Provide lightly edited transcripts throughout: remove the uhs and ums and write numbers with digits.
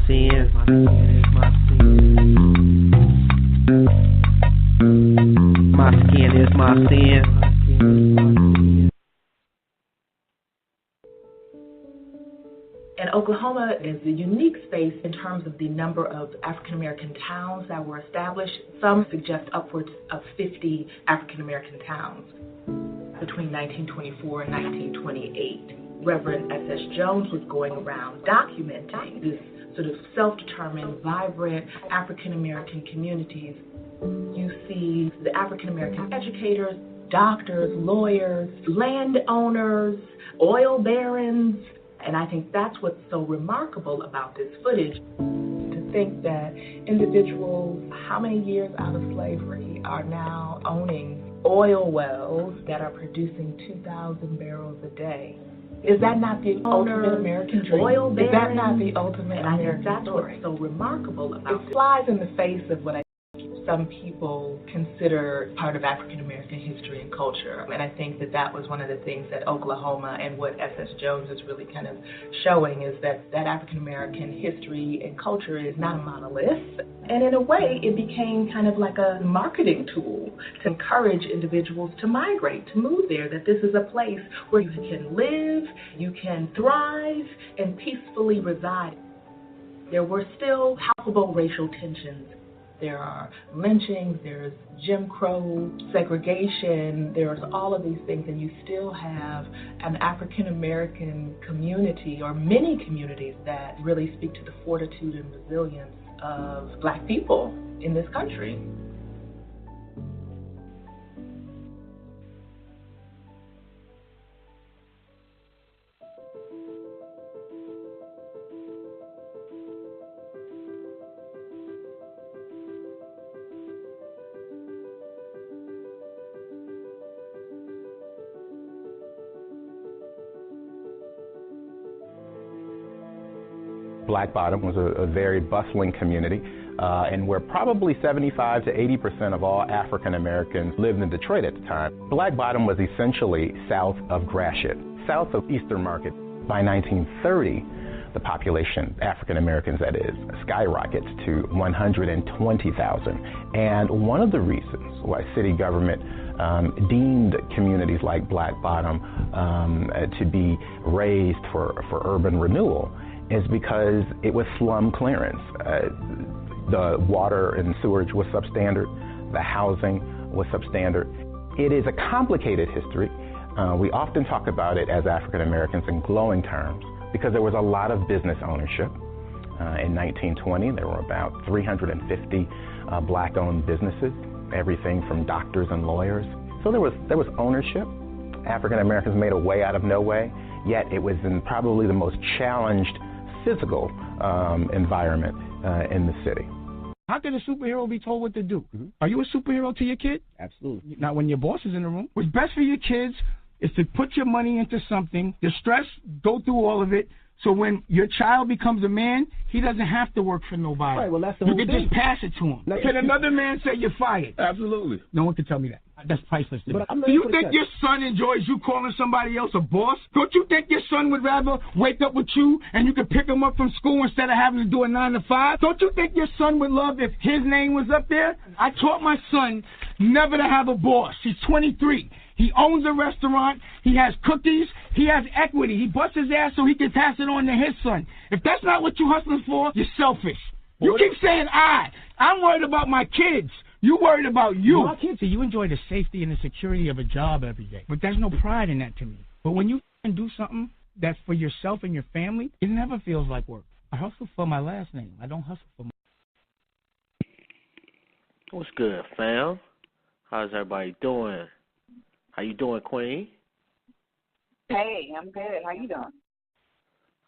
sin. My skin is my sin. And Oklahoma is a unique space in terms of the number of African American towns that were established. Some suggest upwards of 50 African American towns between 1924 and 1928. Reverend S.S. Jones was going around documenting this sort of self-determined, vibrant African American communities. You see the African American educators, doctors, lawyers, landowners, oil barons. And I think that's what's so remarkable about this footage. To think that individuals, how many years out of slavery, are now owning oil wells that are producing 2,000 barrels a day. Is that not the ultimate American dream? Oil barons, is that not the ultimate American that's story? What's so remarkable about it. It flies in the face of what some people consider part of African American history and culture. And I think that was one of the things that Oklahoma and what S.S. Jones is really kind of showing is that African American history and culture is not a monolith. And in a way, it became kind of like a marketing tool to encourage individuals to migrate, to move there, that this is a place where you can live, you can thrive, and peacefully reside. There were still palpable racial tensions. There are lynchings, there's Jim Crow, segregation, there's all of these things, and you still have an African American community, or many communities, that really speak to the fortitude and resilience of Black people in this country. Black Bottom was a very bustling community, and where probably 75 to 80% of all African Americans lived in Detroit at the time. Black Bottom was essentially south of Gratiot, south of Eastern Market. By 1930, the population, African Americans that is, skyrockets to 120,000. And one of the reasons why city government deemed communities like Black Bottom to be raised for urban renewal is because it was slum clearance. The water and sewage was substandard. The housing was substandard. It is a complicated history. We often talk about it as African Americans in glowing terms because there was a lot of business ownership. In 1920, there were about 350 Black-owned businesses, everything from doctors and lawyers. So there was ownership. African Americans made a way out of no way, yet it was in probably the most challenged physical environment in the city. How can a superhero be told what to do? Mm-hmm. Are you a superhero to your kid? Absolutely. Not when your boss is in the room. What's best for your kids is to put your money into something, the stress, go through all of it, so when your child becomes a man, he doesn't have to work for nobody. Right, well, that's the whole thing. You can just pass it to him. Can another man say you're fired? Absolutely. No one can tell me that. That's priceless to me. Do you think your son enjoys you calling somebody else a boss? Don't you think your son would rather wake up with you and you could pick him up from school instead of having to do a 9 to 5? Don't you think your son would love if his name was up there? I taught my son never to have a boss. He's 23. He owns a restaurant. He has cookies. He has equity. He busts his ass so he can pass it on to his son. If that's not what you're hustling for, you're selfish. You keep saying I'm worried about my kids. You worried about you. My kids, you enjoy the safety and the security of a job every day. But there's no pride in that to me. But when you can do something that's for yourself and your family, it never feels like work. I hustle for my last name. I don't hustle for my... What's good, fam? How's everybody doing? How you doing, Queen? Hey, I'm good. How you doing?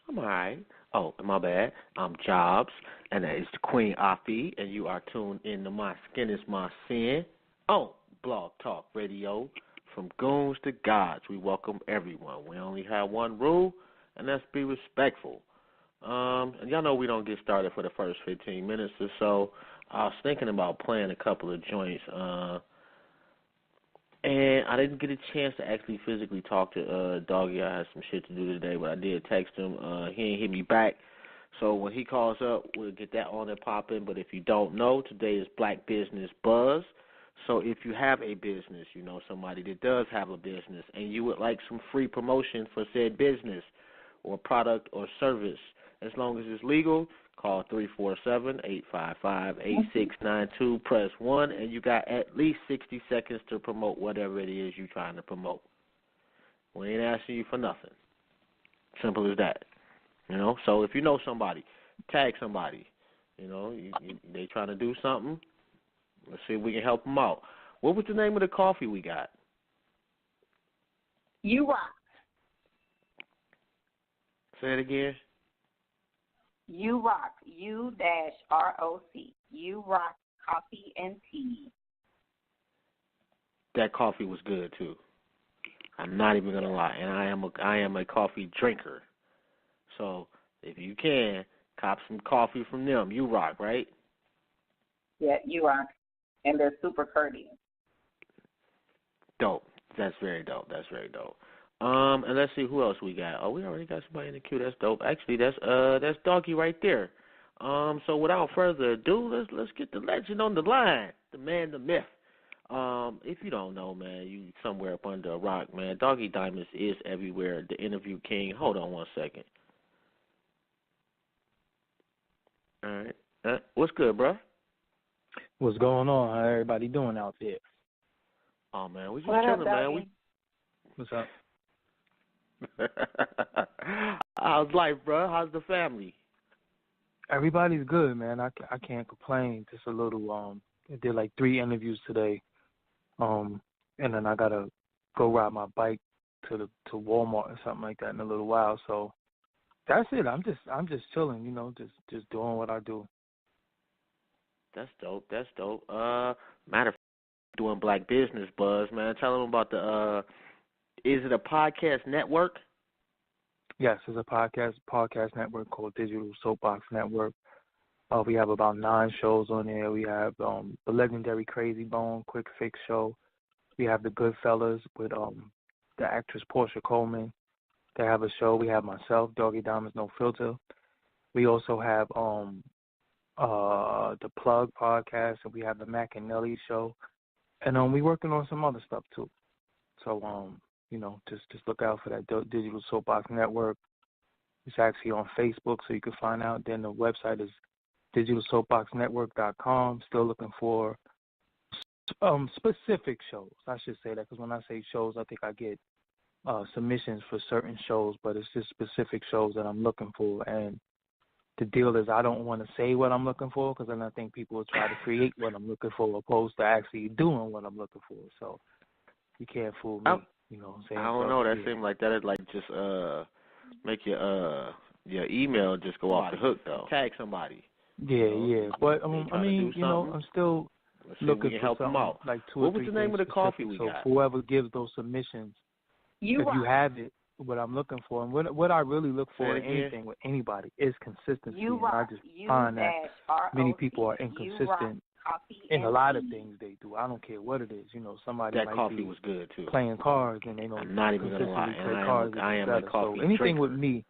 I'm all right. Oh, my bad. I'm Jobs, and that is the Queen Afi, and you are tuned in to My Skin is My Sin on Blog Talk Radio. From goons to gods, we welcome everyone. We only have one rule, and that's be respectful. And y'all know we don't get started for the first 15 minutes or so. I was thinking about playing a couple of joints, and I didn't get a chance to actually physically talk to Doggie. I had some shit to do today, but I did text him. He ain't hit me back. So when he calls up, we'll get that on and popping. But if you don't know, today is Black Business Buzz. So if you have a business, you know somebody that does have a business, and you would like some free promotion for said business or product or service, as long as it's legal, call 347-855-8692, press 1, and you got at least 60 seconds to promote whatever it is you're trying to promote. We ain't asking you for nothing. Simple as that. You know, so if you know somebody, tag somebody. You know, they trying to do something. Let's see if we can help them out. What was the name of the coffee we got? You Rock. Say it again. You Rock. U-R-O-C. You Rock Coffee and Tea. That coffee was good too. I'm not even gonna lie, and I am a coffee drinker. So if you can, cop some coffee from them. You Rock, right? Yeah, You Rock. And they're super courteous. Dope. That's very dope. And let's see who else we got. Oh, we already got somebody in the queue. That's dope. Actually, that's Doggie right there. So without further ado, let's get the legend on the line, the man, the myth. If you don't know, man, you somewhere up under a rock, man. Doggie Diamonds is everywhere. The interview king. Hold on one second. All right. What's good, bro? What's going on? How everybody doing out there? Oh man, we just chilling, man. What's up? How's life, bro? How's the family? Everybody's good, man. I can't complain. Just a little. I did like 3 interviews today, and then I gotta go ride my bike to Walmart or something like that in a little while. So that's it. I'm just chilling, you know, just doing what I do. That's dope. Matter of fact, doing Black Business Buzz, man. Tell them about the. Is it a podcast network? Yes, it's a podcast network called Digital Soapbox Network. We have about 9 shows on there. We have the legendary Crazy Bone Quick Fix show. We have the Goodfellas with the actress Portia Coleman. They have a show. We have myself, Doggie Diamonds No Filter. We also have the Plug podcast, and we have the Mac and Nelly show. And we're working on some other stuff too. So you know, just look out for that Digital Soapbox Network. It's actually on Facebook, so you can find out. Then the website is digitalsoapboxnetwork.com. Still looking for specific shows. I should say that, because when I say shows, I think I get submissions for certain shows, but it's just specific shows that I'm looking for. And the deal is I don't want to say what I'm looking for, because then I think people will try to create what I'm looking for opposed to actually doing what I'm looking for. So you can't fool me. You know what I'm saying? I don't know. That seemed like that is like just make your email just go off the hook though. Tag somebody. Yeah. But I mean, you know, I'm still looking for something out. Like 2 or 3 What was the name of the coffee we got? So whoever gives those submissions, if you have it, what I'm looking for, and what I really look for in anything with anybody is consistency. And I just find that many people are inconsistent in a lot of things they do. I don't care what it is. You know, somebody that might coffee be was good too. Playing cards and they don't I'm not even gonna lie. play cards. I am a coffee so anything drinker. with me,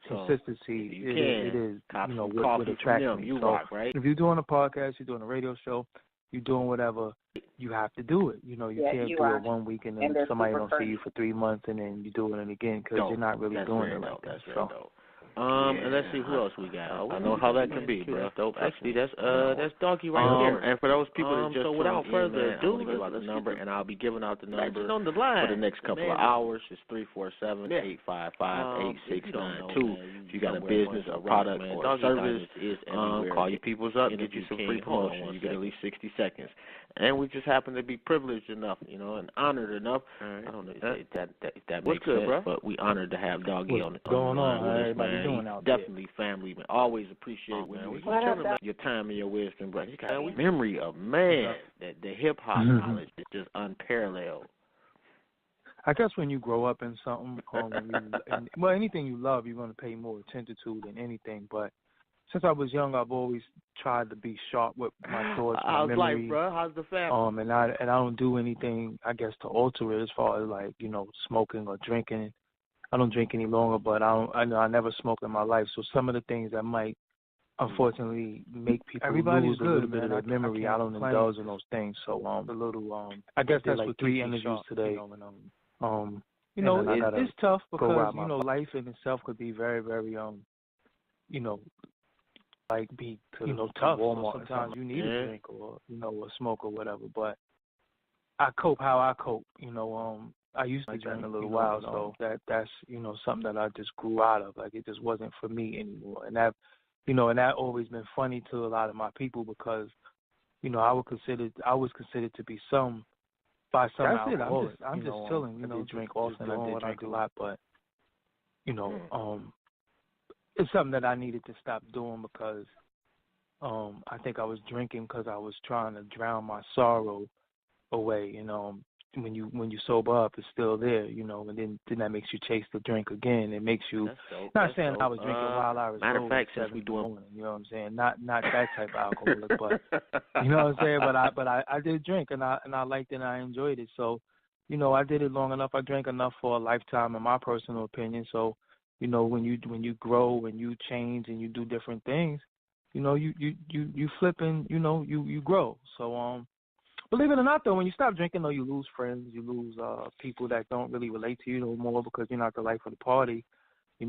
consistency, it is cop you know some what attracts them. me. You so rock, right? if you're doing a podcast, you're doing a radio show, you're doing whatever, you have to do it. You know, you can't do it 1 week and then somebody don't see you for 3 months and then you do it again, because you're not really doing it like that. So. And let's see who else we got. I know how that can be, bro. Dope. Actually, that's Doggie right there. And for those people that just so without further ado, let's give out the number, and I'll be giving out the number on the line for the next couple of hours. It's 347-855-8692. If you got a business, a product, or a service, call your peoples up, get you some free promotion. You get at least 60 seconds. And we just happen to be privileged enough, you know, and honored enough. I don't know if that makes sense, bro? But we honored to have Doggie on the line with us, man. Definitely family, man. Always appreciate your time and your wisdom, bro. You got a memory of that the hip hop knowledge is just unparalleled. I guess when you grow up in something, anything you love, you're going to pay more attention to than anything. But since I was young, I've always tried to be sharp with my thoughts, my How's memory. life, bro? How's the family? And I don't do anything, I guess, to alter it as far as like, you know, smoking or drinking. don't drink any longer, but I know I never smoked in my life. So some of the things that might unfortunately make people lose a little bit of their memory. I don't indulge in those things. So a little I guess that's like with 3 interviews today. You know, it's tough because life in itself could be very, very like be tough. So sometimes you need a drink or a smoke or whatever. But I cope how I cope. I used to drink a little while, so that's something that I just grew out of. Like it just wasn't for me anymore, and that and that always been funny to a lot of my people because I was considered to be by some alcoholic. I'm just chilling. I did drink often. I did drink a lot, but it's something that I needed to stop doing because I think I was drinking because I was trying to drown my sorrow away. When you sober up, it's still there. And then that makes you chase the drink again. It makes you. Not saying I was drinking while I was matter of fact, since we doing. You know what I'm saying? Not that type of alcoholic, but you know what I'm saying. But I did drink and I liked it and I enjoyed it. So, I did it long enough. I drank enough for a lifetime, in my personal opinion. So, when you grow and you change and you do different things, you flip and you grow. So believe it or not, though, when you stop drinking, though, you lose friends, you lose people that don't really relate to you no more because you're not the life of the party. You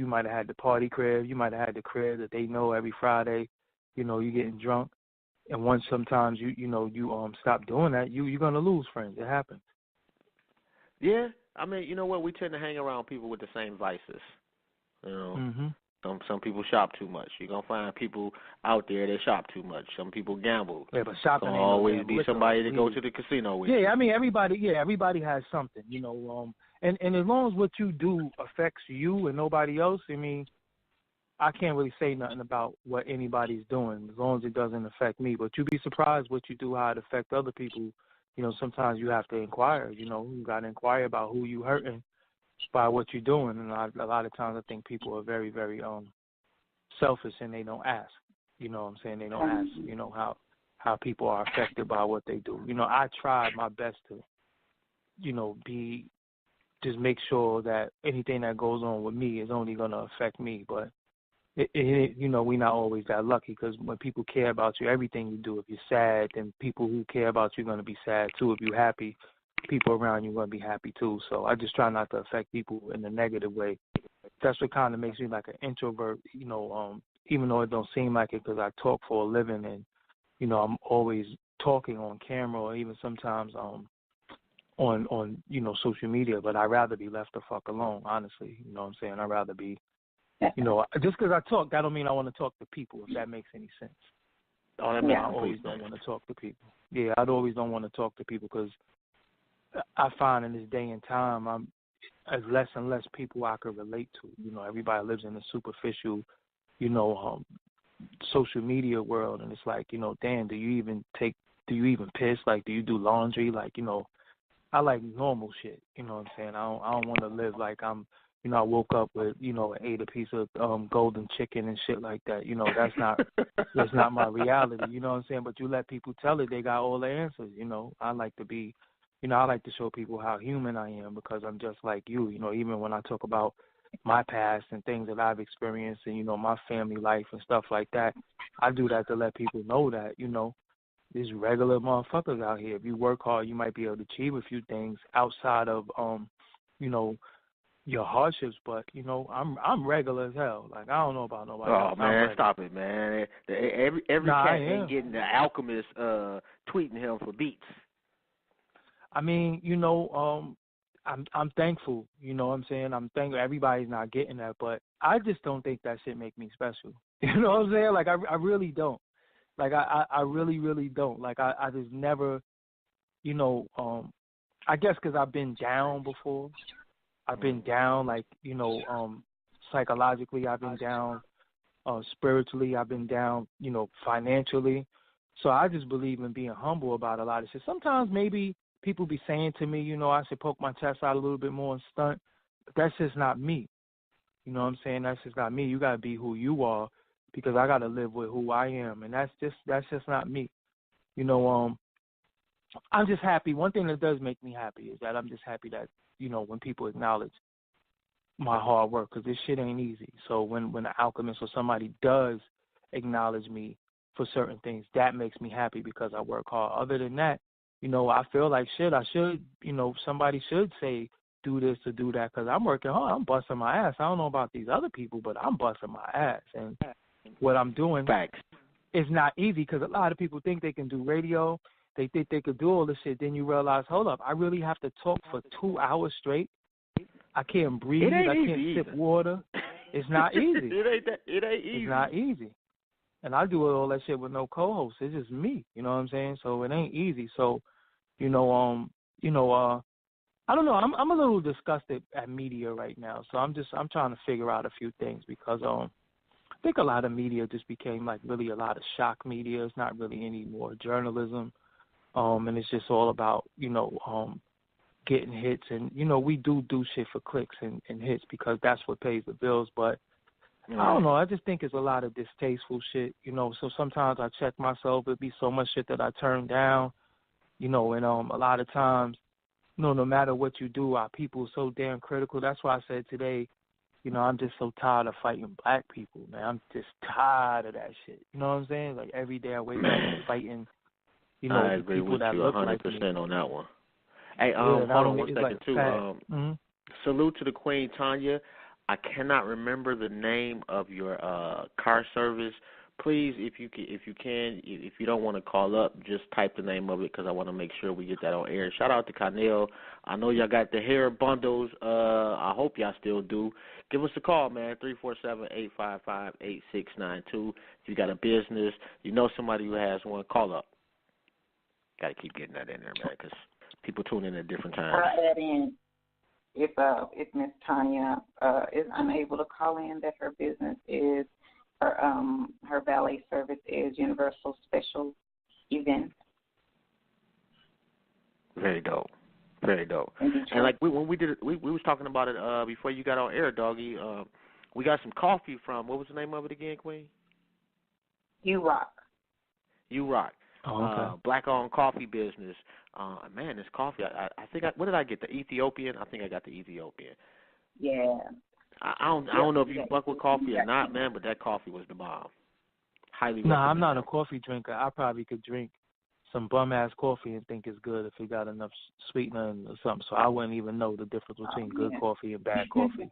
might have had the party crib, you might have had the crib that they know every Friday. You're getting drunk, and once sometimes you stop doing that, you're gonna lose friends. It happens. Yeah, I mean, you know what? We tend to hang around people with the same vices. Mm-hmm. Some people shop too much. You're gonna find people out there that shop too much. Some people gamble. Yeah, but shopping ain't always be somebody to go to the casino with. Yeah, I mean everybody has something, and as long as what you do affects you and nobody else, I mean, I can't really say nothing about what anybody's doing as long as it doesn't affect me. But you'd be surprised what you do, how it affects other people. Sometimes you have to inquire. You got to inquire about who you hurting by what you're doing, and a lot of times I think people are very, very selfish and they don't ask. You know what I'm saying? They don't ask. How people are affected by what they do. I tried my best to, just make sure that anything that goes on with me is only going to affect me. But we're not always that lucky because when people care about you, everything you do, if you're sad, then people who care about you are going to be sad too. If you're happy, people around you are going to be happy too. So I just try not to affect people in a negative way. That's what kind of makes me like an introvert, even though it don't seem like it because I talk for a living and, I'm always talking on camera or even sometimes on social media, but I'd rather be left the fuck alone, honestly. You know what I'm saying? I'd rather be, just because I talk, that don't mean I want to talk to people, if that makes any sense. Oh, that makes I always don't want to talk to people. Yeah, I'd always don't want to talk to people because I find in this day and time, as less and less people I could relate to. Everybody lives in a superficial, social media world, and it's like, damn, do you even piss? Like, do you do laundry? Like, I like normal shit. You know what I'm saying? I don't want to live like I'm, I woke up with, ate a piece of golden chicken and shit like that. That's not my reality. You know what I'm saying? But you let people tell it, they got all the answers. I like to be. I like to show people how human I am because I'm just like you. Even when I talk about my past and things that I've experienced and, my family life and stuff like that, I do that to let people know that, there's regular motherfuckers out here. If you work hard, you might be able to achieve a few things outside of, your hardships. But, I'm regular as hell. Like, I don't know about nobody else. Oh, man, stop it, man. Every cat ain't getting the Alchemist tweeting him for beats. I mean, I'm thankful. You know what I'm saying? I'm thankful. Everybody's not getting that, but I just don't think that shit make me special. You know what I'm saying? Like, I really don't. Like, I really, really don't. Like, I just never, I guess because I've been down before. I've been down, like, psychologically. I've been down spiritually. I've been down, financially. So I just believe in being humble about a lot of shit. Sometimes maybe people be saying to me, I should poke my chest out a little bit more and stunt. But that's just not me. You know what I'm saying? That's just not me. You got to be who you are because I got to live with who I am. And that's just not me. I'm just happy. One thing that does make me happy is that I'm just happy that, when people acknowledge, my hard work, because this shit ain't easy. So when the alchemist or somebody does acknowledge me for certain things, that makes me happy because I work hard. Other than that, I feel like shit. I should, somebody should say do this or do that, because I'm working hard. I'm busting my ass. I don't know about these other people, but I'm busting my ass. And what I'm doing is not easy, because a lot of people think they can do radio. They think they could do all this shit. Then you realize, hold up, I really have to talk for 2 hours straight. I can't breathe. I can't sip water. It's not easy. It ain't easy. It's not easy. And I do all that shit with no co-host. It's just me. You know what I'm saying? So it ain't easy. So, I don't know. I'm a little disgusted at media right now. So I'm trying to figure out a few things, because I think a lot of media just became like really a lot of shock media. It's not really any more journalism. And it's just all about, getting hits. And, we do shit for clicks and hits, because that's what pays the bills. But I don't know. I just think it's a lot of distasteful shit, So sometimes I check myself. It'd be so much shit that I turn down, and a lot of times, no matter what you do, our people are so damn critical. That's why I said today, I'm just so tired of fighting black people, man. I'm just tired of that shit. You know what I'm saying? Like every day I wake up and fighting, I agree people with that you look 100% like me. On that one. Hey, hold on 1 second, like too. Salute to the Queen Tanya. I cannot remember the name of your car service. Please, if you don't want to call up, just type the name of it, because I want to make sure we get that on air. Shout out to Carnell. I know y'all got the hair bundles. I hope y'all still do. Give us a call, man, 347-855-8692. If you got a business, somebody who has one, call up. Got to keep getting that in there, man, because people tune in at different times. I'll add in, if Miss Tanya is unable to call in, that her business is her valet service is Universal Special Events. Very dope. Very dope. And like when we did it, we was talking about it before you got on air, Doggie. We got some coffee from, what was the name of it again, Queen? You Rock. You Rock. Oh, okay. Black-owned coffee business. Man, this coffee, I think, what did I get, the Ethiopian? I think I got the Ethiopian. Yeah. I don't know if you fuck with coffee or not, man, but that coffee was the bomb. Highly recommend. No, I'm not a coffee drinker. I probably could drink some bum-ass coffee and think it's good if it got enough sweetener or something, so I wouldn't even know the difference between good coffee and bad coffee.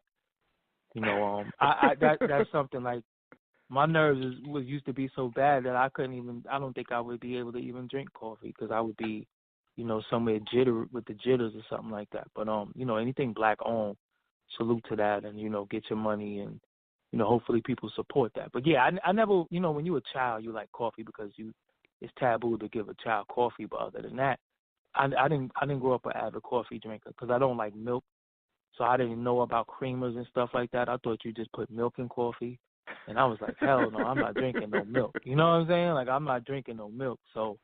That's something like, my nerves used to be so bad that I don't think I would be able to even drink coffee, because I would be, somewhere with the jitters or something like that. But, anything black owned, salute to that, and, get your money, and, hopefully people support that. But yeah, I never, when you're a child, you like coffee because it's taboo to give a child coffee. But other than that, I didn't grow up an avid coffee drinker, because I don't like milk. So I didn't know about creamers and stuff like that. I thought you just put milk in coffee. And I was like, hell no, I'm not drinking no milk. You know what I'm saying? Like, I'm not drinking no milk. So,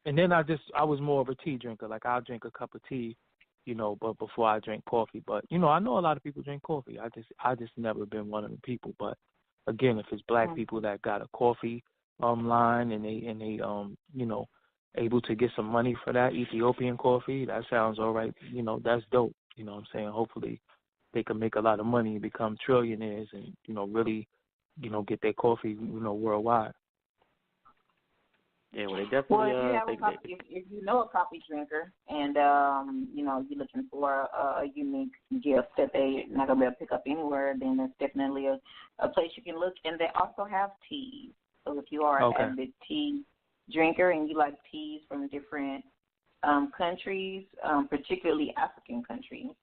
and then I was more of a tea drinker. Like, I'll drink a cup of tea, but before I drink coffee. But, I know a lot of people drink coffee. I just never been one of the people. But again, if it's black people that got a coffee line and they able to get some money for that Ethiopian coffee, that sounds all right. That's dope. You know what I'm saying? Hopefully they can make a lot of money and become trillionaires and, really, get their coffee, worldwide. Yeah, well, they definitely. Well, if you have a coffee, if you know a coffee drinker, and you're looking for a unique gift that they're not gonna be able to pick up anywhere, then it's definitely a place you can look. And they also have teas. So if you are an avid tea drinker and you like teas from different countries, particularly African countries,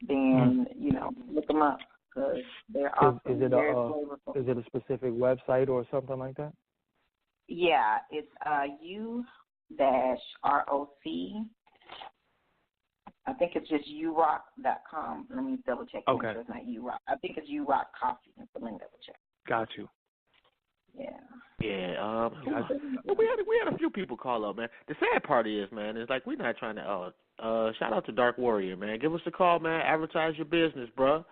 then look them up. They're awesome. Is it a specific website or something like that? Yeah, it's U-ROC. I think it's just urock.com. Let me double check. Okay. Make sure it's not urock. I think it's urock coffee. So let me double check. Got you. Yeah. Yeah. We had a few people call up, man. The sad part is, man, it's like we're not trying to. Shout out to Dark Warrior, man. Give us a call, man. Advertise your business, bruh.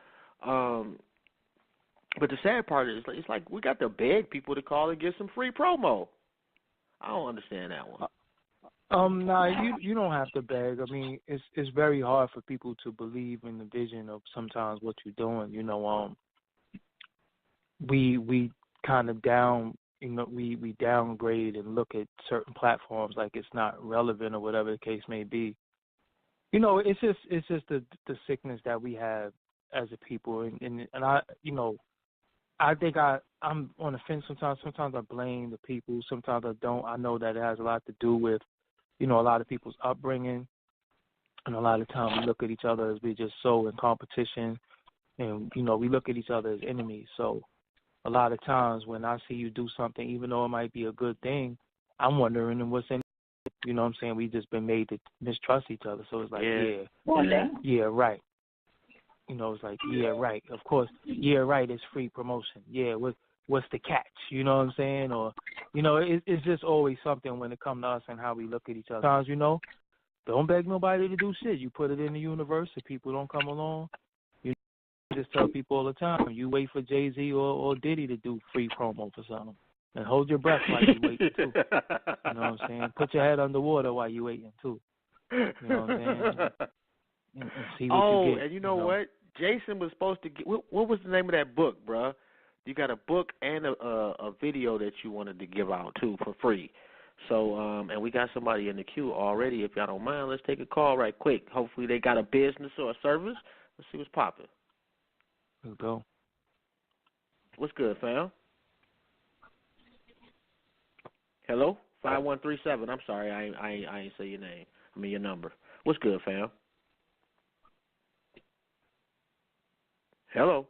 But the sad part is, it's like we got to beg people to call and get some free promo. I don't understand that one. Nah, you don't have to beg. I mean, it's very hard for people to believe in the vision of sometimes what you're doing. You know, we kind of we downgrade and look at certain platforms like it's not relevant or whatever the case may be. You know, it's just the sickness that we have as a people, and I, you know, I think I'm on the fence sometimes. Sometimes I blame the people. Sometimes I don't. I know that it has a lot to do with, you know, a lot of people's upbringing, and a lot of times we look at each other as we just so in competition, and you know we look at each other as enemies. So a lot of times when I see you do something, even though it might be a good thing, I'm wondering what's in. You know what I'm saying? We just been made to mistrust each other. So it's like, yeah, right. You know, it's like, yeah, right. Of course, yeah, right. It's free promotion. Yeah, what's the catch? You know what I'm saying? Or, you know, it's just always something when it comes to us and how we look at each other. Sometimes, you know, don't beg nobody to do shit. You put it in the universe. If people don't come along, you just tell people all the time, you wait for Jay-Z or Diddy to do free promo for something. And hold your breath while you waiting, too. You know what I'm saying? Put your head underwater while you waiting, too. You know what I'm saying? And see what you get. And you know what? Jason was supposed to get, what was the name of that book, bruh? You got a book and a video that you wanted to give out, too, for free. So, and we got somebody in the queue already. If y'all don't mind, let's take a call right quick. Hopefully they got a business or a service. Let's see what's popping. Let's go. What's good, fam? Hello? 5137. I'm sorry, I ain't say your name. I mean your number. What's good, fam? Hello?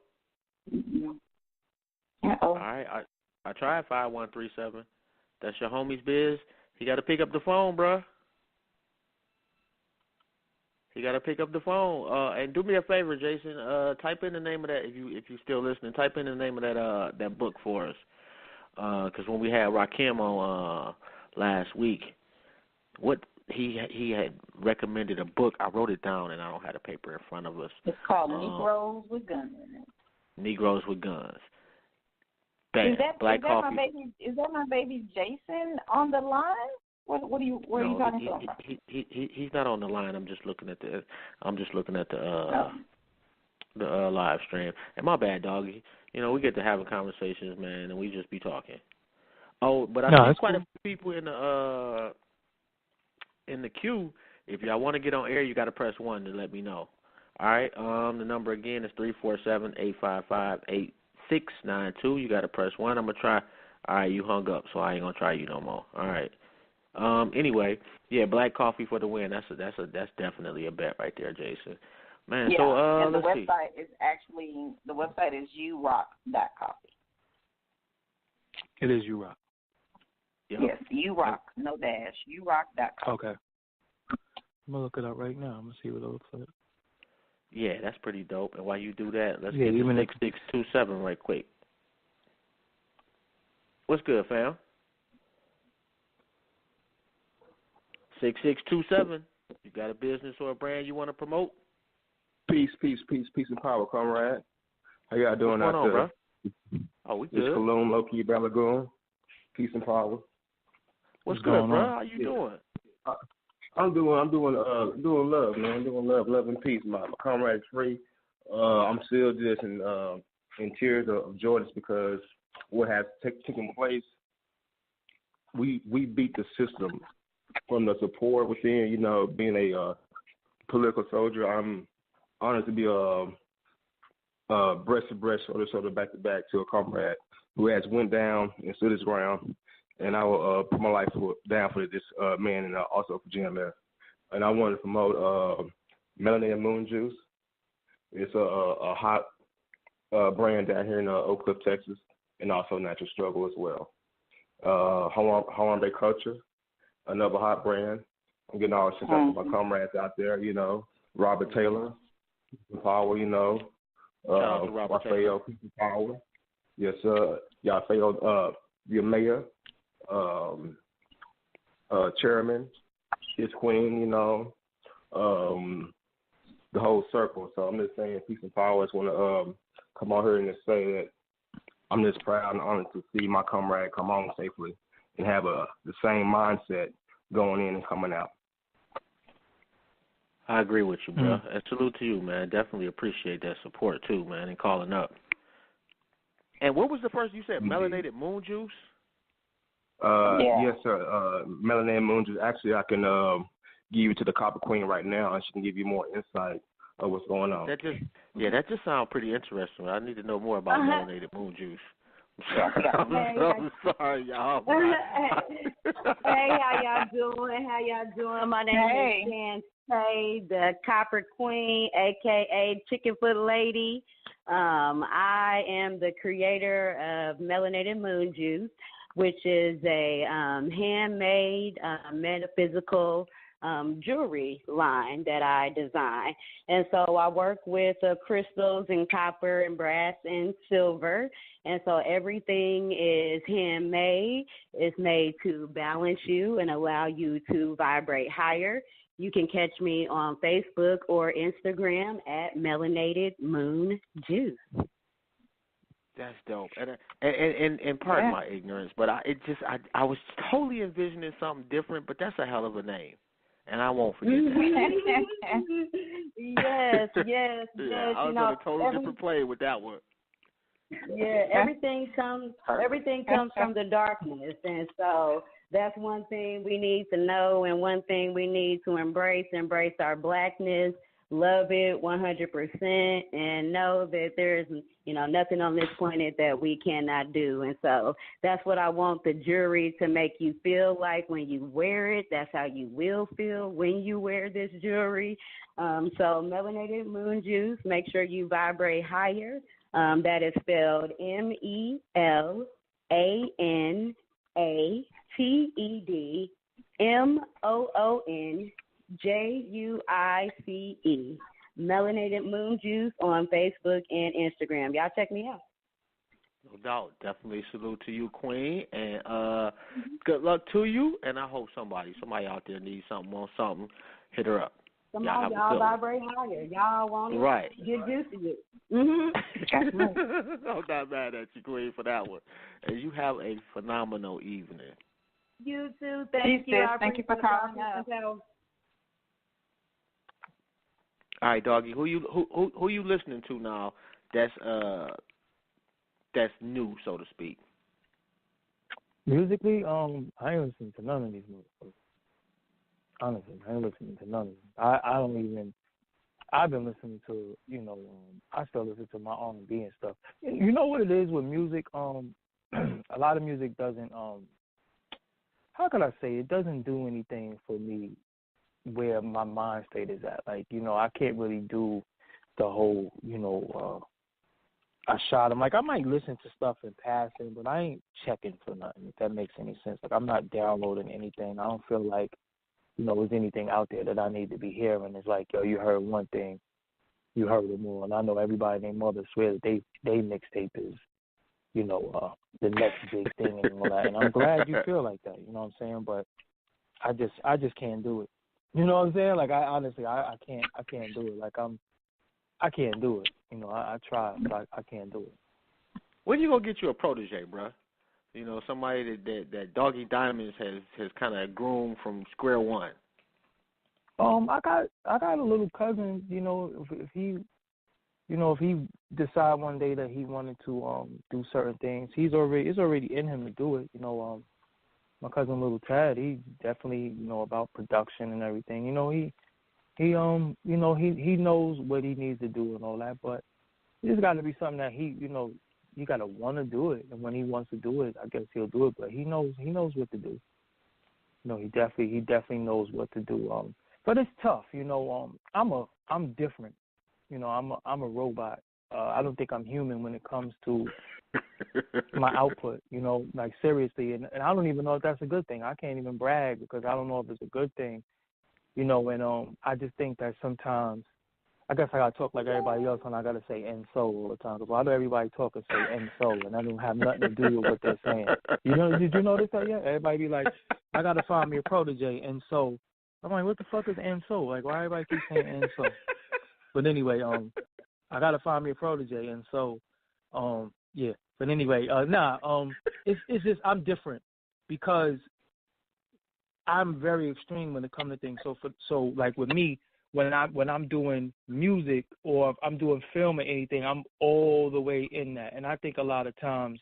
All right, I tried 5137. That's your homie's biz. He got to pick up the phone, bruh. He got to pick up the phone. And do me a favor, Jason. Type in the name of that if you're still listening. Type in the name of that book for us. Because when we had Rakim on last week, what he had recommended a book. I wrote it down, and I don't have the paper in front of us. It's called Negroes with Guns in it. Negroes with Guns. Bam. Black Coffee. Is that my baby Jason on the line? Where are you talking from? He's not on the line. I'm just looking at the live stream. And my bad, Doggie. You know, we get to having conversations, man, and we just be talking. Oh, but I see quite a few people in the queue. If y'all want to get on air, you got to press 1 to let me know. All right. The number again is 347-855-8692. You got to press 1. I'm gonna try. All right, you hung up, so I ain't gonna try you no more. All right. Anyway, yeah, Black Coffee for the win. That's definitely a bet right there, Jason. Man, yeah, so and let's see. The website is urock.coffee. It is urock. Yep. Yes, urock, no dash. urock.coffee. Okay. I'm gonna look it up right now. I'm gonna see what it looks like. Yeah, that's pretty dope. And while you do that, let's get to 6627 right quick. What's good, fam? 6627. You got a business or a brand you want to promote? Peace, and power, comrade. How y'all doing out there? Bro? Oh, we good. It's Cologne, low-key, Balagoon. Peace and power. What's good, bro? How you doing? I'm doing love, man. Doing love and peace. My comrade's free. I'm still just in tears of joy just because what has taken place. We beat the system from the support within. You know, being a political soldier, I'm honored to be breast to breast, shoulder to shoulder, back to back to a comrade who has went down and stood his ground. And I will put my life down for this man and also for GMF. And I want to promote Melanated Moon Juice. It's a hot brand down here in Oak Cliff, Texas, and also Natural Struggle as well. Harambe Culture, another hot brand. I'm getting all the shit out of my comrades out there, you know. Robert Taylor, Power, you know. Rafael Power. Yes, Rafael, your mayor. Chairman, his queen, you know, the whole circle. So I'm just saying, peace and power. I just want to come on here and just say that I'm just proud and honored to see my comrade come on safely and have the same mindset going in and coming out. I agree with you, bro. And salute to you, man. Definitely appreciate that support too, man, and calling up. And what was the first you said? Melanated Moon Juice? Yes, sir. Melanated Moon Juice. Actually, I can give you to the Copper Queen right now, and she can give you more insight of what's going on. That just sounds pretty interesting. I need to know more about Melanated Moon Juice. I'm sorry, y'all. Hey, how y'all doing? My name is Shantae, the Copper Queen, a.k.a. Chickenfoot Lady. I am the creator of Melanated Moon Juice, which is a handmade metaphysical jewelry line that I design. And so I work with crystals and copper and brass and silver. And so everything is handmade. It's made to balance you and allow you to vibrate higher. You can catch me on Facebook or Instagram at Melanated Moon Juice. That's dope. And pardon my ignorance, but I was totally envisioning something different, but that's a hell of a name. And I won't forget that. Yes. I was on a total different plane with that one. Yeah, everything comes from the darkness, and so that's one thing we need to know, and one thing we need to embrace our blackness, love it 100%, and know that there's nothing on this planet that we cannot do. And so that's what I want the jewelry to make you feel like when you wear it. That's how you will feel when you wear this jewelry. So Melanated Moon Juice, make sure you vibrate higher. That is spelled MELANATEDMOONJUICE. Melanated Moon Juice on Facebook and Instagram. Y'all check me out. No doubt. Definitely salute to you, Queen, and good luck to you. And I hope somebody out there needs something on something. Hit her up. Come on, y'all vibrate higher. Y'all want it? Right. Get used to it. I'm not mad at you, Queen, for that one. And you have a phenomenal evening. You too. Thank you. Thank you for calling up. All right, Doggie. Who you listening to now? That's new, so to speak. Musically, I ain't listening to none of these movies. Honestly, I ain't listening to none of them. I've been listening to, I still listen to my R&B and stuff. You know what it is with music? A lot of music doesn't, how could I say, it doesn't do anything for me where my mind state is at. Like, I can't really do the whole, I shot them. Like, I might listen to stuff in passing, but I ain't checking for nothing, if that makes any sense. Like, I'm not downloading anything. I don't feel like, there's anything out there that I need to be hearing. It's like, yo, you heard one thing, you heard it more. And I know everybody and their mother swear that they mixtape is, the next big thing and all that. And I'm glad you feel like that, you know what I'm saying? But I just can't do it. You know what I'm saying? Like, I honestly, I can't do it. Like, I can't do it. I try, but I can't do it. When you gonna get you a protege, bruh? Somebody that Doggie Diamonds has kind of groomed from square one. I got a little cousin. If he decide one day that he wanted to do certain things, it's already in him to do it. My cousin Little Tad, he definitely about production and everything. He knows what he needs to do and all that, but it's got to be something that he you got to want to do it, and when he wants to do it, I guess he'll do it. But he knows what to do. He definitely knows what to do. But it's tough. I'm different. I'm a robot. I don't think I'm human when it comes to my output. Like seriously, and I don't even know if that's a good thing. I can't even brag because I don't know if it's a good thing. And I just think that sometimes. I guess I gotta talk like everybody else, and I gotta say "and so" all the time. Because why do everybody talk and say "and so" and that don't have nothing to do with what they're saying? Did you notice that yet? Everybody be like, "I gotta find me a protege," and so I'm like, "What the fuck is "and so"? Like, why everybody keep saying "and so"? But anyway, I gotta find me a protege, and so, yeah. But anyway, it's just I'm different because I'm very extreme when it comes to things. So like with me, when I'm doing music or if I'm doing film or anything, I'm all the way in that. And I think a lot of times,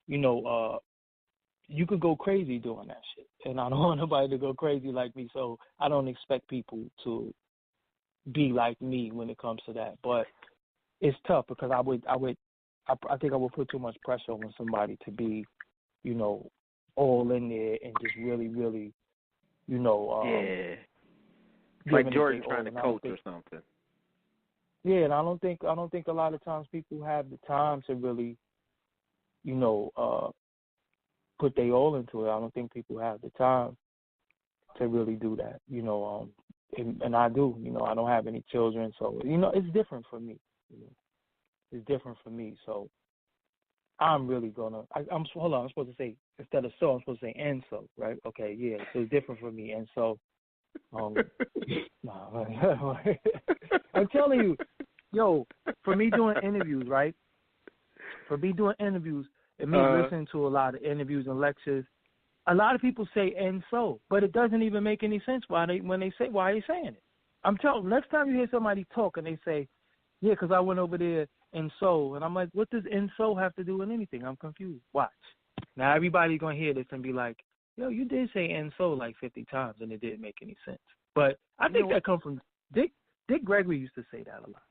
you could go crazy doing that shit. And I don't want nobody to go crazy like me, so I don't expect people to be like me when it comes to that. But it's tough because I think I would put too much pressure on somebody to be, all in there and just really, really, like Jordan trying to coach or something. Yeah, and I don't think a lot of times people have the time to really, put their all into it. I don't think people have the time to really do that, and I do, I don't have any children, so, it's different for me. It's different for me, so I'm really gonna, I'm supposed to say, instead of so, I'm supposed to say and so, right? Okay, yeah, so it's different for me, and so, I'm telling you, for me doing interviews, right? For me doing interviews, and me listening to a lot of interviews and lectures, a lot of people say and so, but it doesn't even make any sense when they say why they saying it. I'm telling you, next time you hear somebody talk and they say, yeah, because I went over there and so, and I'm like, what does and so have to do with anything? I'm confused. Watch. Now everybody's going to hear this and be like, yo, you did say and so like 50 times and it didn't make any sense. But I think that comes from Dick Gregory used to say that a lot.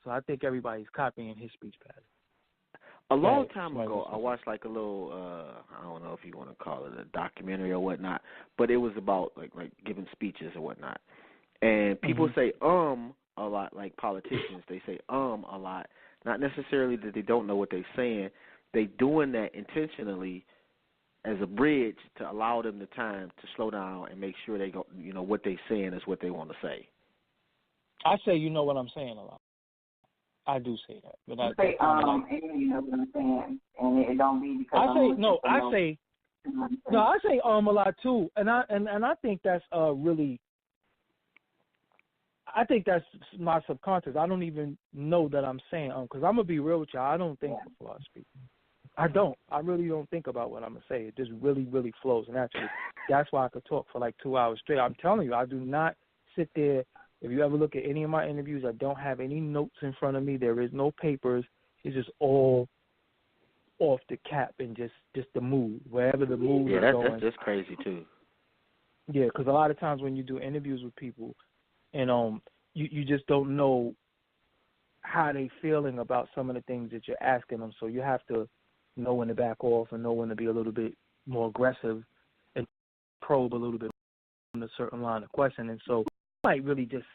So I think everybody's copying his speech pattern. A long time ago, I watched like a little, I don't know if you want to call it a documentary or whatnot, but it was about like giving speeches or whatnot. And people say a lot, like politicians, they say a lot. Not necessarily that they don't know what they're saying. They doing that intentionally as a bridge to allow them the time to slow down and make sure they go, what they're saying is what they want to say. I say, you know what I'm saying a lot. I do say that, but I say and you know what I'm saying, and it don't be because I say a lot too, and I think that's really. I think that's my subconscious. I don't even know that I'm saying because I'm gonna be real with y'all. I don't think before I speak. I don't. I really don't think about what I'm gonna say. It just really, really flows naturally. That's why I could talk for like 2 hours straight. I'm telling you, I do not sit there. If you ever look at any of my interviews, I don't have any notes in front of me. There is no papers. It's just all off the cap and just the mood, wherever the mood is going. That's crazy too. Yeah, because a lot of times when you do interviews with people, and you just don't know how they feeling about some of the things that you're asking them. So you have to know when to back off and know when to be a little bit more aggressive and probe a little bit on a certain line of question. And so you might really just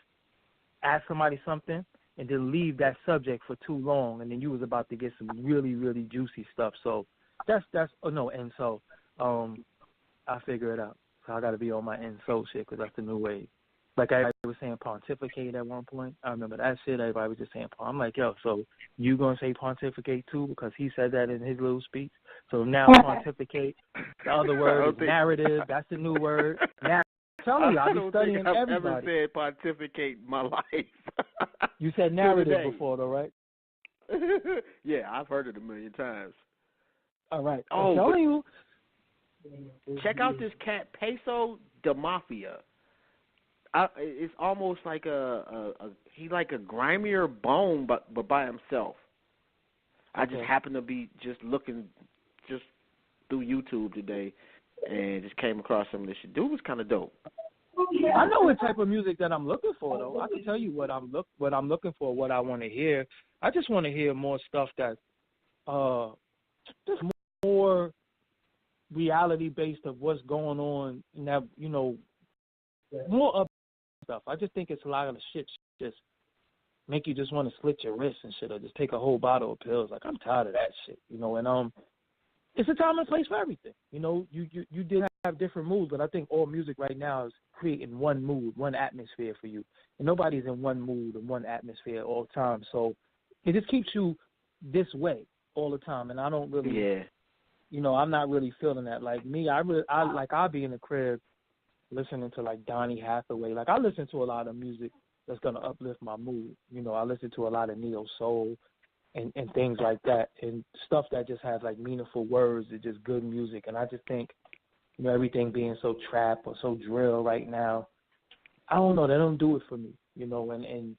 ask somebody something and then leave that subject for too long, and then you was about to get some really, really juicy stuff. So I figure it out. So I got to be on my and so shit because that's the new wave. Like I was saying pontificate at one point. I remember that shit. Everybody was just saying I'm like, yo, so you going to say pontificate too because he said that in his little speech? So now pontificate, the other word is narrative. That's the new word. I'm telling you, I've been studying everybody. I don't think I've ever said pontificate in my life. You said narrative before though, right? Yeah, I've heard it a million times. All right. I'm telling you. Check out this cat, Peso de Mafia. It's almost like he's like a grimier bone, but by himself. I just happened to be just looking just through YouTube today, and just came across some of this shit. Dude was kind of dope. I know what type of music that I'm looking for, though. I can tell you what I'm looking for, what I want to hear. I just want to hear more stuff that just more reality based of what's going on, and that more up stuff. I just think it's a lot of the shit just make you just want to slit your wrists and shit, or just take a whole bottle of pills. Like I'm tired of that shit, and it's a time and place for everything. You did have different moods, but I think all music right now is creating one mood, one atmosphere for you. And nobody's in one mood and one atmosphere all the time. So it just keeps you this way all the time. And I don't really, I'm not really feeling that. Like me, I'll be in the crib listening to like Donny Hathaway. Like I listen to a lot of music that's gonna uplift my mood. I listen to a lot of neo soul and things like that, and stuff that just has like meaningful words and just good music. And I just think everything being so trap or so drill right now. I don't know. They don't do it for me, and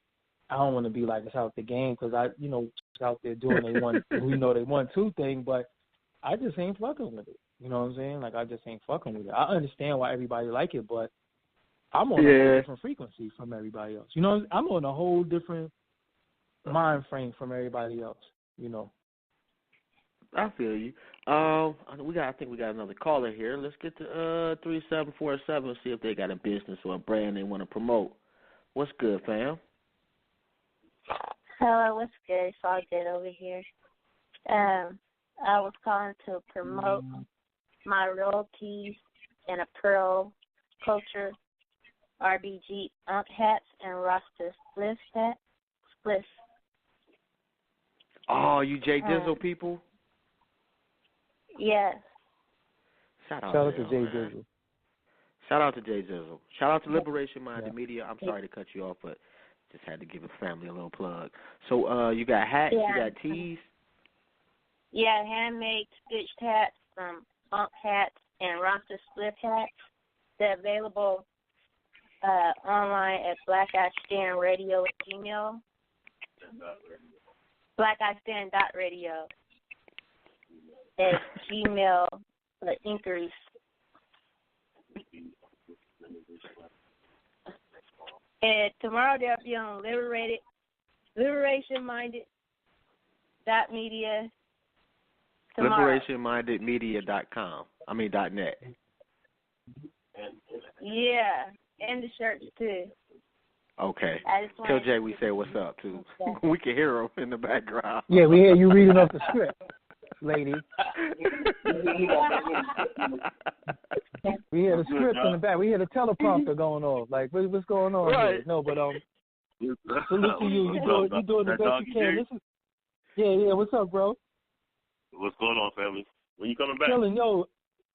I don't want to be like it's out the game because it's out there doing they want, they 1-2 thing, but I just ain't fucking with it. You know what I'm saying? Like I just ain't fucking with it. I understand why everybody like it, but I'm on a whole different frequency from everybody else. I'm on a whole different mind frame from everybody else. I feel you. I think we got another caller here. Let's get to 3747 and see if they got a business or a brand they want to promote. What's good, fam? Hello, what's good? It's all good over here. I was calling to promote my royalties and apparel culture, RBG Unk hats and Rasta spliffs. Oh, you Jay Dizzle people? Yes. Shout out to Jay Dizzle. Shout out to Jay Dizzle. Shout out to Liberation Minded Media. I'm sorry to cut you off, but just had to give the family a little plug. So you got hats, you got tees? Yeah, handmade stitched hats from Unk hats and Rasta spliff hats. They're available online at Black Eye Stand Radio at Gmail. BlackEyeStand.radio at Gmail for inquiries. And tomorrow they'll be on LiberationMinded.media. LiberationMindedMedia.com. .net. Yeah, and the shirts too. Okay. Tell Jay we say what's up too. We can hear him in the background. Yeah, we hear you reading off the script, lady. We hear the script in the back. We hear the teleprompter going off. Like, what's going on here? No, but salute to you. You're doing the best you can. Yeah. What's up, bro? What's going on, family? When you coming back? Chilling, no.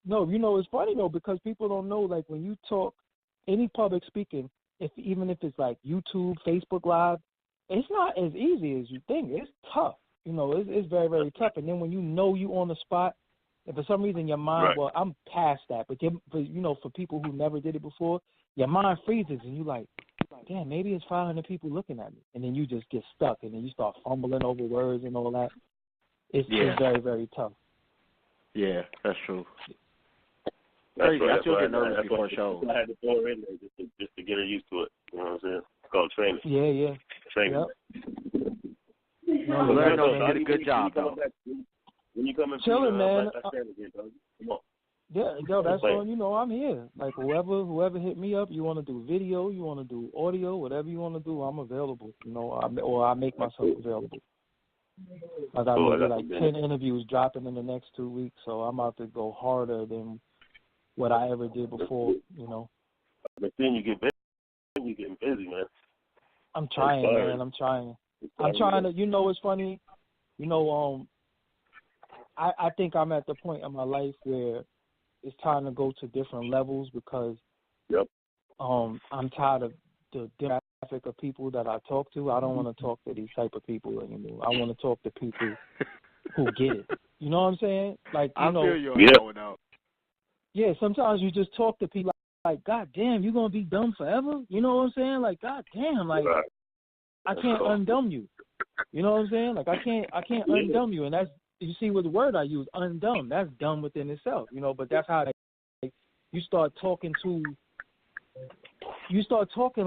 It's funny though because people don't know. Like when you talk any public speaking, even if it's like YouTube, Facebook Live, it's not as easy as you think. It's tough. It's very, very tough. And then when you on the spot, if for some reason your mind, well, I'm past that, but for people who never did it before, your mind freezes and you like, damn, maybe it's 500 people looking at me, and then you just get stuck, and then you start fumbling over words and all that. It's very, very tough. Yeah, that's true. Crazy. I still get nervous before shows. I had to throw her in there just to get her used to it. You know what I'm saying? It's called training. Yeah. Training. Yep. Let her know you did a good job, though. When you come in, chilling, man. Come on. Yeah, that's all. I'm here. Like whoever hit me up, you want to do video, you want to do audio, whatever you want to do, I'm available. Or I make myself available. I got maybe 10 interviews dropping in the next 2 weeks, so I'm about to go harder than what I ever did before. But then you get busy. You're getting busy, man. I'm trying, man. I'm trying to. It's funny. I think I'm at the point in my life where it's time to go to different levels because I'm tired of the demographic of people that I talk to. I don't want to talk to these type of people anymore. I want to talk to people who get it. You know what I'm saying? Like, I feel you going out. Yeah, sometimes you just talk to people like, God damn, you gonna be dumb forever? You know what I'm saying? Like, God damn, like I can't undumb you. You know what I'm saying? Like I can't undumb you, and that's, you see what the word I use, undumb. That's dumb within itself, but that's how you start talking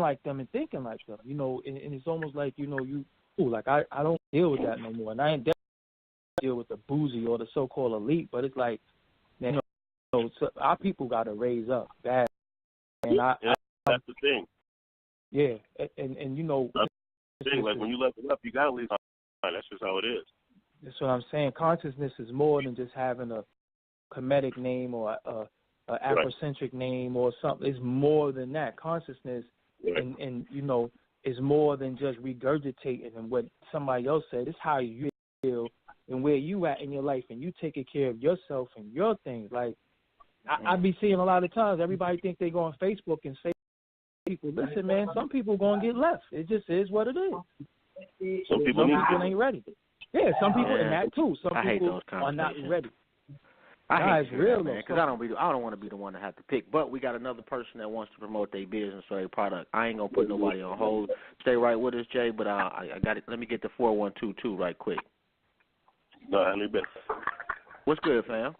like them and thinking like them, and it's almost like, like I don't deal with that no more. And I ain't deal with the bougie or the so-called elite, but it's like, so our people got to raise up bad. And that's the thing. Yeah, and that's the thing. Like when you level up, you got to leave. That's just how it is. That's what I'm saying. Consciousness is more than just having a comedic name or a Afrocentric name or something. It's more than that. Consciousness, and is more than just regurgitating and what somebody else said. It's how you feel and where you at in your life, and you taking care of yourself and your things. Like I be seeing a lot of times, everybody think they go on Facebook and say people, listen, man, some people gonna get left. It just is what it is. Some people ain't ready. Yeah, some people, and that too. Some people are not ready. I hate real, man, because I don't want to be the one to have to pick. But we got another person that wants to promote their business or their product. I ain't gonna put nobody on hold. Stay right with us, Jay. But I got it. Let me get the 4122 right quick. No, I need better. What's good, fam?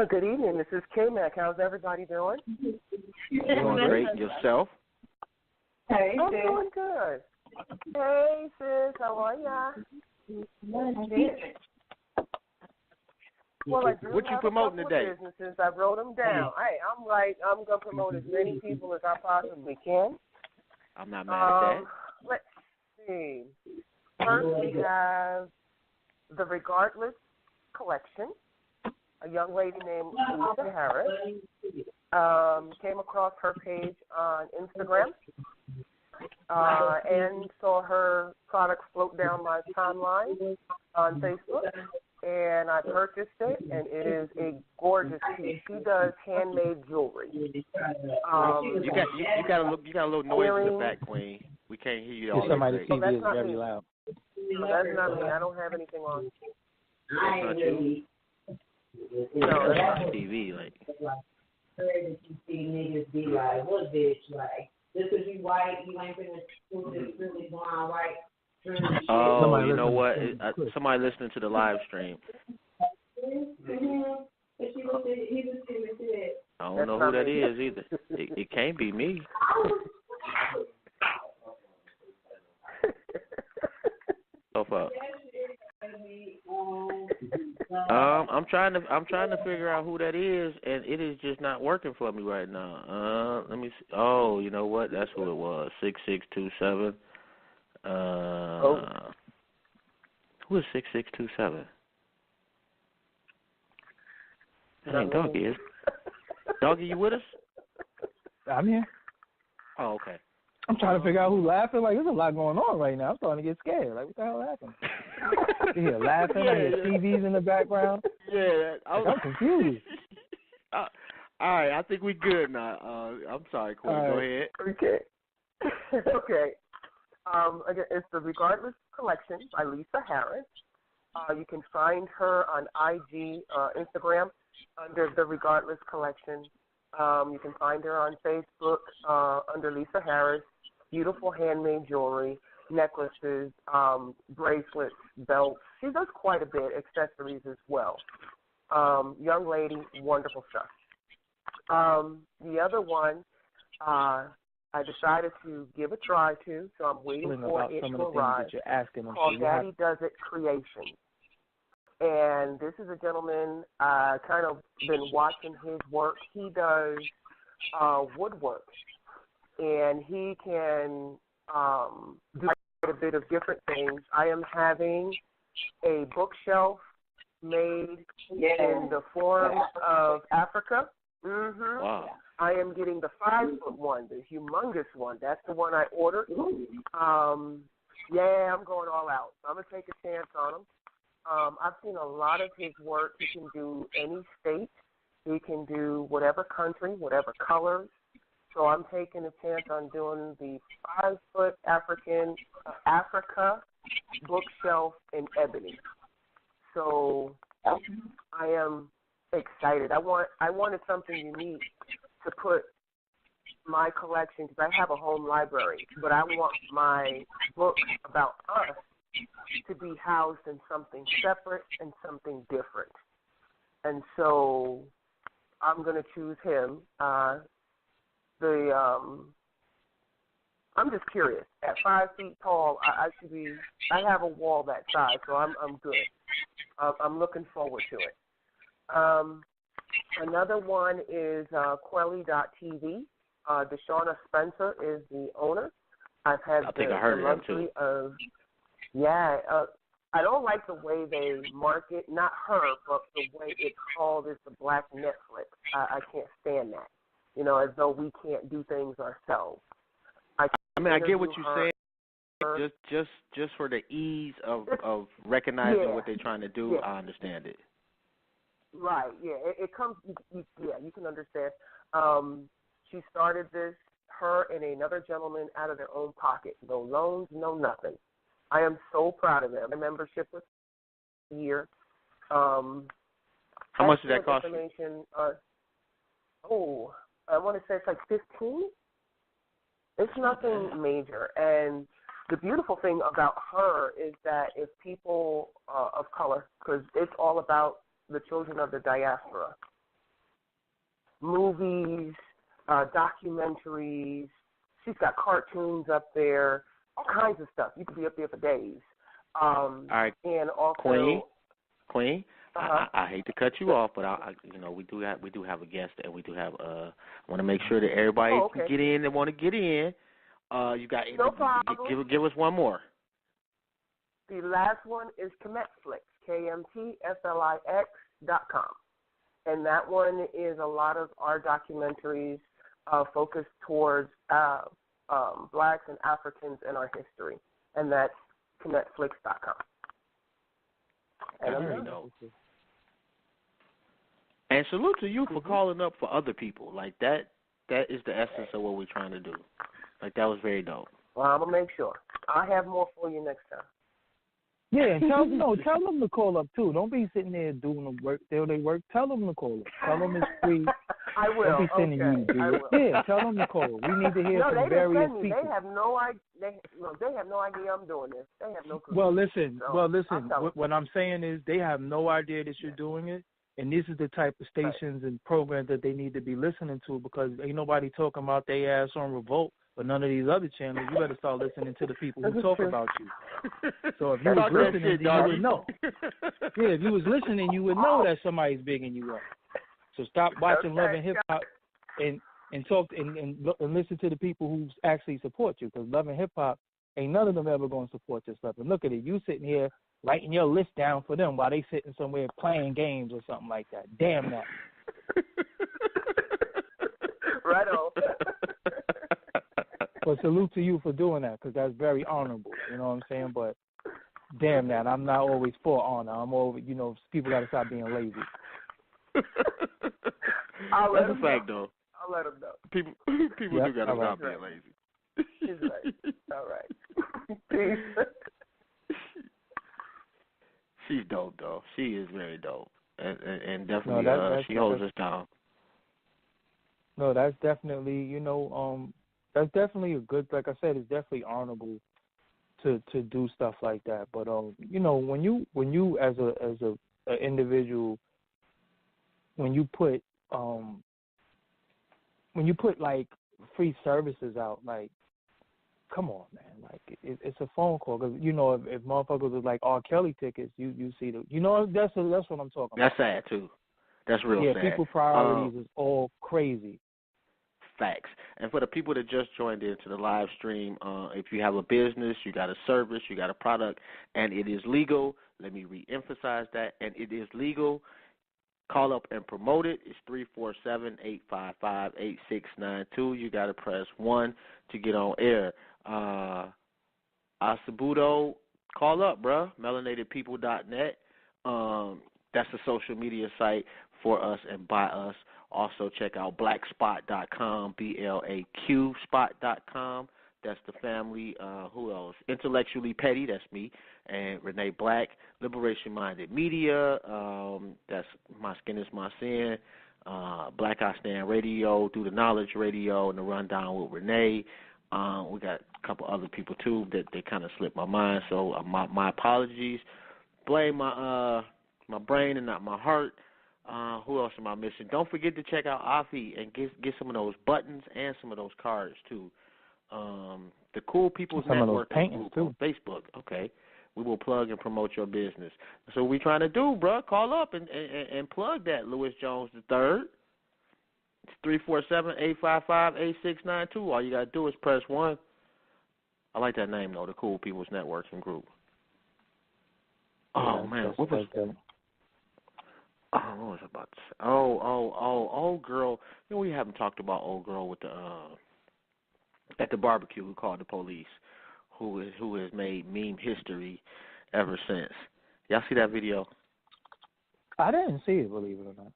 Good evening. This is K-Mac. How's everybody doing? Doing great. Yourself? Hey, I'm doing good. Hey, sis. How are ya? Well, I do what you have promoting a couple today? Of businesses. I wrote them down. Hey, I'm going to promote as many people as I possibly can. I'm not mad at that. Let's see. First, we have the Regardless Collection. A young lady named Lisa Harris came across her page on Instagram and saw her product float down my timeline on Facebook, and I purchased it, and it is a gorgeous piece. She does handmade jewelry. You got a little noise in the back, Queen. We can't hear you all. Somebody's So TV is very loud. No, that's not me. I don't have anything on. That's not you. No, that's not TV. Like. Heard that you see niggas be like, what bitch? Like, just because you white, you ain't finna really blonde, white. Oh, you know what? Somebody listening to the live stream. I don't know who that is either. It can't be me. So far. I'm trying to figure out who that is, and it is just not working for me right now. Let me see. Oh, you know what? That's who it was. 6627. Who is 6627? That ain't Doggie, is it? Doggie, you with us? I'm here. Oh, okay. I'm trying to figure out who's laughing. Like, there's a lot going on right now. I'm starting to get scared. Like, what the hell happened? You hear laughing. I hear TVs in the background. Yeah. I'm confused. All right. I think we good now. I'm sorry, Quinn. Go ahead. Okay. Okay. Again, it's the Regardless Collection by Lisa Harris. You can find her on IG, Instagram, under the Regardless Collection. You can find her on Facebook under Lisa Harris. Beautiful handmade jewelry, necklaces, bracelets, belts. She does quite a bit, accessories as well. Young lady, wonderful stuff. The other one, I decided to give a try to, so I'm waiting for it to arrive. Called Daddy Does It Creations. And this is a gentleman, kind of been watching his work. He does woodwork, and he can do quite a bit of different things. I am having a bookshelf made in the form of Africa. Mm-hmm. Wow. I am getting the 5-foot one, the humongous one. That's the one I ordered. Yeah, I'm going all out. I'm going to take a chance on him. I've seen a lot of his work. He can do any state. He can do whatever country, whatever colors. So I'm taking a chance on doing the 5-foot Africa bookshelf in ebony. So I am excited. I wanted something unique to put my collection, because I have a home library, but I want my book about us to be housed in something separate and something different. And so I'm going to choose him. I'm just curious. At 5 feet tall, I have a wall that size, so I'm good. I'm looking forward to it. Another one is Quelly.tv. Deshauna Spencer is the owner. I think I heard of them too. I don't like the way they market, not her, but the way it's called is the Black Netflix. I can't stand that. You know, as though we can't do things ourselves. I get what you're saying. Just for the ease of recognizing what they're trying to do, I understand it. Right, yeah. It comes, you can understand. She started this, her and another gentleman, out of their own pocket. No loans, no nothing. I am so proud of them. My membership was a year. How much did that cost you? Information, I want to say it's like 15. It's nothing major. And the beautiful thing about her is that if people of color, because it's all about the children of the diaspora, movies, documentaries, she's got cartoons up there, all kinds of stuff. You could be up there for days. All right, and also Queen. I hate to cut you off, but we do have a guest, and we do have I want to make sure that everybody can get in that want to get in. You got no problem. Give us one more. The last one is KMTFlix, KMTFlix.com, and that one is a lot of our documentaries focused towards blacks and Africans in our history, and that's KMTFlix.com. Very dope. And salute to you for calling up for other people. Like that is the essence of what we're trying to do. Like that was very dope. Well, I'm gonna make sure. I'll have more for you next time. Yeah, and tell them to call up too. Don't be sitting there doing the work till they work. Tell them to call up. Tell them it's free. I will. Don't be sending you to do it. Yeah, tell them to call. We need to hear from various people. They have no idea. They have no idea I'm doing this. They have no clue. Well, listen. What I'm saying is they have no idea that you're doing it, and this is the type of stations and programs that they need to be listening to, because ain't nobody talking about their ass on Revolt. But none of these other channels, you better start listening to the people who talk about you. So if you was listening, you would know. Yeah, if you was listening, you would know that somebody's bigging you up. So stop watching Love and Hip Hop and talk and listen to the people who actually support you. Because Love and Hip Hop, ain't none of them ever going to support this stuff. And look at it, you sitting here writing your list down for them while they sitting somewhere playing games or something like that. Damn that. Right on. But salute to you for doing that, because that's very honorable. You know what I'm saying? But damn that, I'm not always for honor. I'm always, people got to stop being lazy. That's a fact, though. I'll let them know. People do got to stop being lazy. She's right. All right. Peace. She's dope, though. She is very dope, and definitely she holds us down. No, that's definitely, that's definitely a good, like I said, it's definitely honorable to do stuff like that. But when you as a individual, when you put like free services out, like, come on, man, like it's a phone call. Because if motherfuckers was like R. Kelly tickets, you see that's what I'm talking about. That's sad too. That's real sad. Yeah, people priorities is all crazy. Facts. And for the people that just joined into the live stream, if you have a business, you got a service, you got a product, and it is legal, let me re-emphasize that, and it is legal, call up and promote it. It's 347-855-8692. You got to press 1 to get on air. Asabudo, call up, bruh, melanatedpeople.net. That's the social media site for us and by us. Also, check out blackspot.com, BLAQ spot.com. That's the family. Who else? Intellectually Petty, that's me, and Renee Black. Liberation Minded Media, that's My Skin is My Sin. Black I Stand Radio, Do the Knowledge Radio, and The Rundown with Renee. We got a couple other people, too, that they kind of slipped my mind, so my apologies. Blame my brain and not my heart. Who else am I missing? Don't forget to check out Afi and get some of those buttons and some of those cards, too. The Cool People's Network group on Facebook. Okay. We will plug and promote your business. So what we trying to do, bro, call up and plug that, Louis Jones III. It's 347-855-8692. All you got to do is press 1. I like that name, though, the Cool People's Networking Group. Oh, man. What was that? Oh, what was I about to say? Old girl. We haven't talked about old girl with the at the barbecue who called the police, who has made meme history ever since. Y'all see that video? I didn't see it, believe it or not.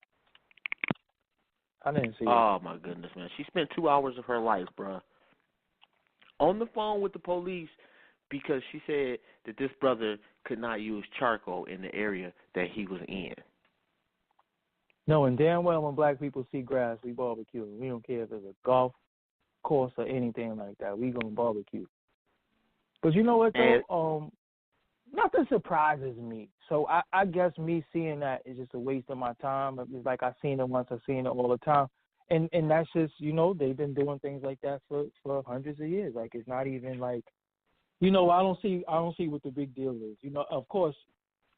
I didn't see it. Oh, my goodness, man. She spent 2 hours of her life, bruh, on the phone with the police because she said that this brother could not use charcoal in the area that he was in. Knowing damn well when black people see grass, we barbecue. We don't care if it's a golf course or anything like that. We gonna barbecue. But you know what though? Nothing surprises me. So I guess me seeing that is just a waste of my time. It's like I've seen it once, I've seen it all the time. And that's just, they've been doing things like that for hundreds of years. Like it's not even like, I don't see what the big deal is. Of course,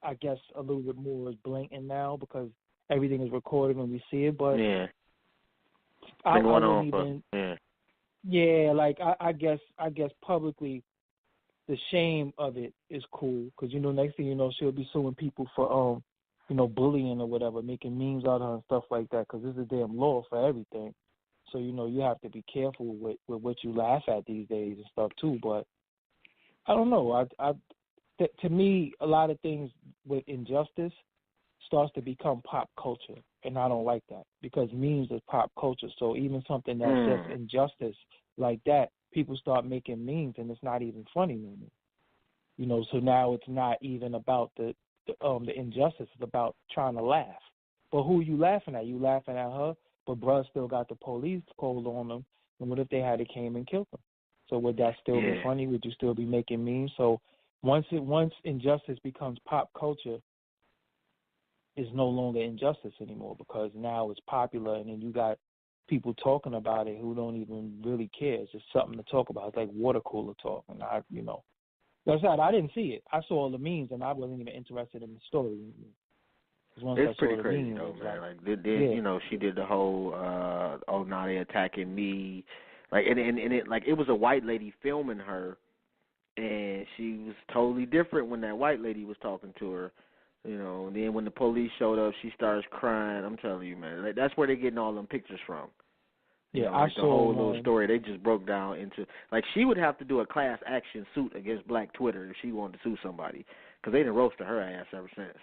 I guess a little bit more is blatant now because everything is recorded when we see it. But yeah, I wouldn't even. I guess publicly, the shame of it is cool because next thing you know, she'll be suing people for bullying or whatever, making memes out of her and stuff like that. Because there's a damn law for everything. So you have to be careful with what you laugh at these days and stuff too. But I don't know. To me, a lot of things with injustice starts to become pop culture, and I don't like that because memes is pop culture. So even something that's just injustice like that, people start making memes, and it's not even funny anymore. So now it's not even about the injustice. It's about trying to laugh. But who are you laughing at? You laughing at her, but bruh still got the police called on them. And what if they had came and killed them? So would that still be funny? Would you still be making memes? So once injustice becomes pop culture, it's no longer injustice anymore because now it's popular, and then you got people talking about it who don't even really care. It's just something to talk about. It's like water cooler talk. And that's right. I didn't see it. I saw all the memes, and I wasn't even interested in the story. It's pretty crazy though, man. Like, she did the whole, now they attacking me, like, and it was a white lady filming her, and she was totally different when that white lady was talking to her. And then when the police showed up, she starts crying. I'm telling you, man, that's where they're getting all them pictures from. I saw the whole little story. They just broke down into, like, she would have to do a class action suit against Black Twitter if she wanted to sue somebody, because they done roasted her ass ever since.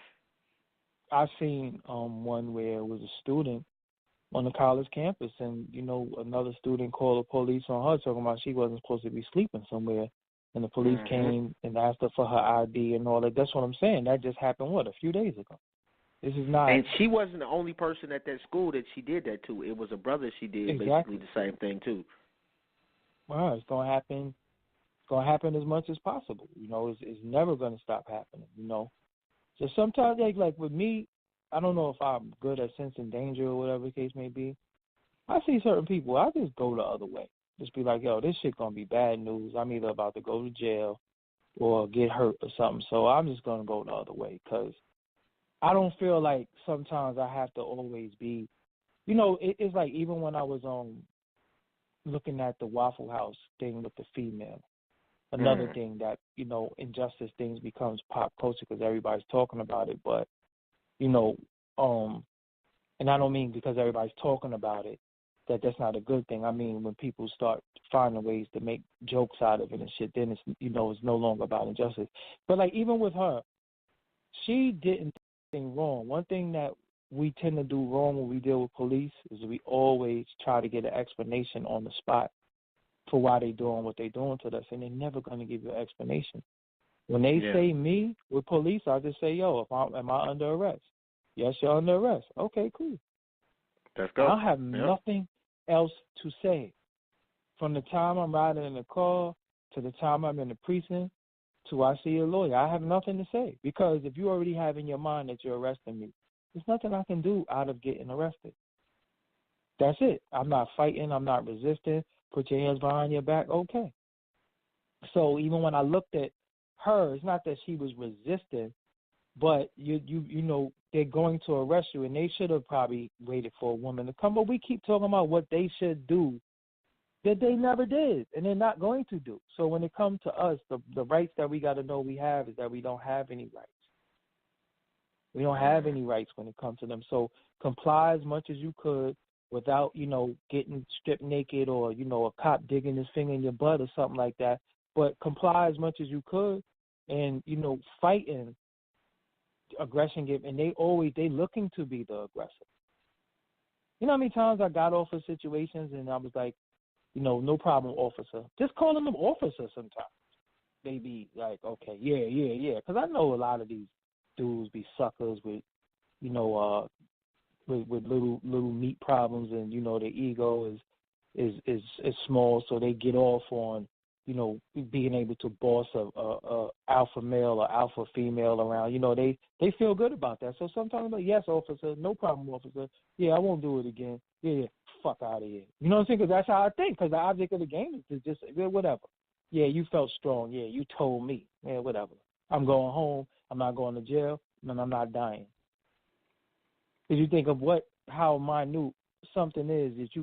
I seen one where it was a student on the college campus, and another student called the police on her talking about she wasn't supposed to be sleeping somewhere. And the police came and asked her for her ID and all that. That's what I'm saying. That just happened, a few days ago. This is not. And she wasn't the only person at that school that she did that to. It was a brother she did basically the same thing to. Well, it's going to happen. It's going to happen as much as possible. It's never going to stop happening, So sometimes, like with me, I don't know if I'm good at sensing danger or whatever the case may be. I see certain people, I just go the other way. Just be like, yo, this shit gonna be bad news. I'm either about to go to jail or get hurt or something. So I'm just gonna go the other way because I don't feel like sometimes I have to always be, it's like even when I was looking at the Waffle House thing with the female, another thing that, injustice things becomes pop culture because everybody's talking about it. But, and I don't mean because everybody's talking about it, that's not a good thing. I mean, when people start finding ways to make jokes out of it and shit, then it's, it's no longer about injustice. But, like, even with her, she didn't do anything wrong. One thing that we tend to do wrong when we deal with police is we always try to get an explanation on the spot for why they're doing what they're doing to us, and they're never going to give you an explanation. When they say me with police, I just say, yo, am I under arrest? Yes, you're under arrest. Okay, cool. Let's go. I have nothing else to say. From the time I'm riding in the car to the time I'm in the precinct to I see a lawyer, I have nothing to say. Because if you already have in your mind that you're arresting me, there's nothing I can do out of getting arrested. That's it. I'm not fighting. I'm not resisting. Put your hands behind your back. Okay. So even when I looked at her, it's not that she was resisting, but you know they're going to arrest you, and they should have probably waited for a woman to come. But we keep talking about what they should do that they never did, and they're not going to do. So when it comes to us, the rights that we got to know we have is that we don't have any rights. We don't have any rights when it comes to them. So comply as much as you could without, getting stripped naked or, a cop digging his finger in your butt or something like that. But comply as much as you could and, fighting aggression, and they looking to be the aggressor. You know how many times I got off of situations and I was like, no problem, officer. Just calling them officer sometimes. They be like, okay, yeah. Because I know a lot of these dudes be suckers with, with little meat problems, and their ego is small, so they get off on being able to boss a alpha male or alpha female around. They feel good about that. So sometimes I'm like, yes, officer, no problem, officer. Yeah, I won't do it again. Yeah, fuck out of here. You know what I'm saying? Because that's how I think. Because the object of the game is to just whatever. Yeah, you felt strong. Yeah, you told me. Yeah, whatever. I'm going home. I'm not going to jail, and I'm not dying. Because you think of how minute something is that you